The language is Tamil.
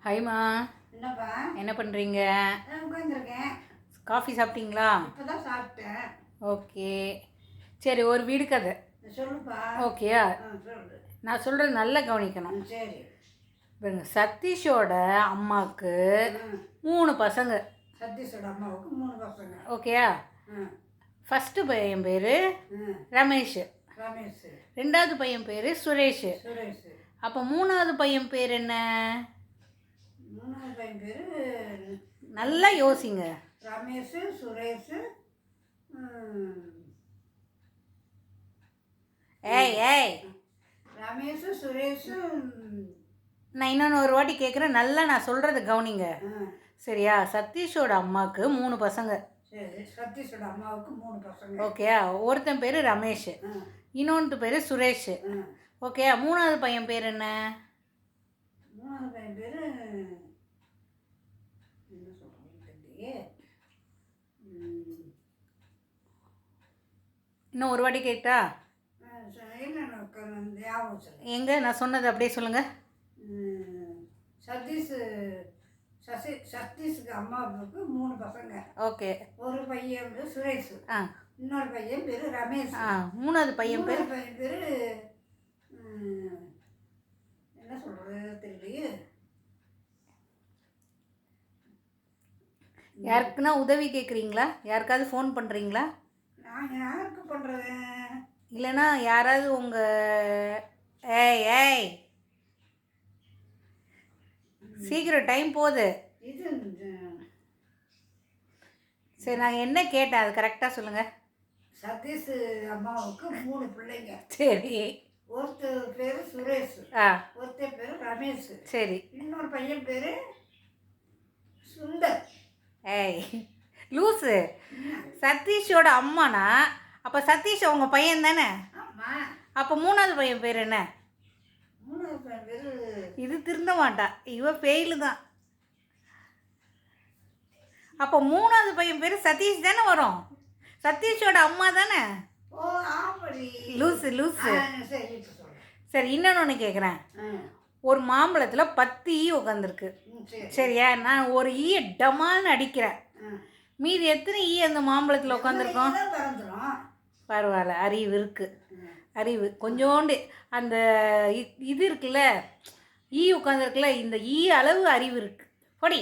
ஹைமா, என்னப்பா? என்ன பண்ணுறீங்க? உட்காந்துருக்கேன். காஃபி சாப்பிட்டீங்களா? இப்போதான் சாப்பிட்டேன். ஓகே, சரி. ஒரு வீடு கதை. சொல்லுப்பா. ஓகேயா? சொல்லு. நான் சொல்கிறது நல்லா கவனிக்கணும். சரி. பாருங்க, சதீஷோட அம்மாவுக்கு 3 பசங்க. சதீஷோட அம்மாவுக்கு 3 பசங்க. ஓகேயா? ஃபஸ்ட்டு பையன் பேர் ரமேஷ். ரமேஷ். 2வது பையன் பேர் சுரேஷ். சுரேஷ். அப்போ 3வது பையன் பேர் என்ன? 3வது பையன் பேர் நல்லா யோசிங்க. ரமேஷ், சுரேஷ். ஏய் ஏய், ரமேஷ், சுரேஷ். நான் இன்னொன்று ஒரு வாட்டி கேட்குறேன், நல்லா நான் சொல்கிறது கவனிங்க. சரியா? சதீஷோட அம்மாவுக்கு 3 பசங்க. சரி. சதீஷோட அம்மாவுக்கு 3 பசங்க. ஓகேயா? ஒருத்தன் பேர் ரமேஷ், இன்னொன்று பேர் சுரேஷ். ஓகேயா? 3வது பையன் பேர் என்ன? 3வது பையன் பேர் என்ன சொல்கிறேன்? இன்னும் ஒரு வாட்டி கேட்டா? எங்க நான் சொன்னது அப்படியே சொல்லுங்கள். சதீஷுக்கு அம்மாவுக்கு 3 பசங்க. ஓகே. ஒரு பையன் பேர் சுரேஷ். இன்னொரு பையன் பேர் ரமேஷ். 3வது பையன் பேர் என்ன சொல்கிறது தெரியலையே. யாருக்குன்னா உதவி கேட்குறீங்களா? யாருக்காவது ஃபோன் பண்ணுறீங்களா? நான் யாருக்கு பண்ணுறேன்? இல்லைன்னா யாராவது உங்கள் ஏய் ஏய், சீக்கிரம் டைம் போகுது. இது சரி, நான் என்ன கேட்டேன் அது கரெக்டாக சொல்லுங்கள். சதீஷ் அம்மாவுக்கு 3 பிள்ளைங்க. சரி. ஒருத்தர் பேர் சுரேஷ். ஒருத்தர் பேர் ரமேஷ். சரி. இன்னொரு பையன் பேர் சுந்தர். ஏய் லூஸு, சதீஷோட அம்மானா அப்போ சதீஷ் அவங்க பையன் தானே? ஆமாம். அப்போ 3வது பையன் பேர் என்ன? 3வது பையன் பேர் இது திருந்த மாட்டா, இவ ஃபெயிலு தான். அப்போ 3வது பையன் பேர் சதீஷ் தானே வரும்? சதீஷோட அம்மா தானே? ஓ ஆமாடி. Loose loose. சரி. சரி, இன்னொன்று கேட்குறேன். ஒரு மாம்பழத்தில் 10 ஈ உட்காந்துருக்கு. சரியா? நான் ஒரு ஈயை டமான்னு அடிக்கிறேன். மீதி எத்தனை ஈ அந்த மாம்பழத்தில் உட்காந்துருக்கோம்? பரவாயில்ல, அறிவு இருக்குது. அறிவு கொஞ்சோண்டு அந்த இது இருக்குல்ல, ஈ உட்காந்துருக்குல்ல, இந்த ஈ அளவு அறிவு இருக்குது. பொடி.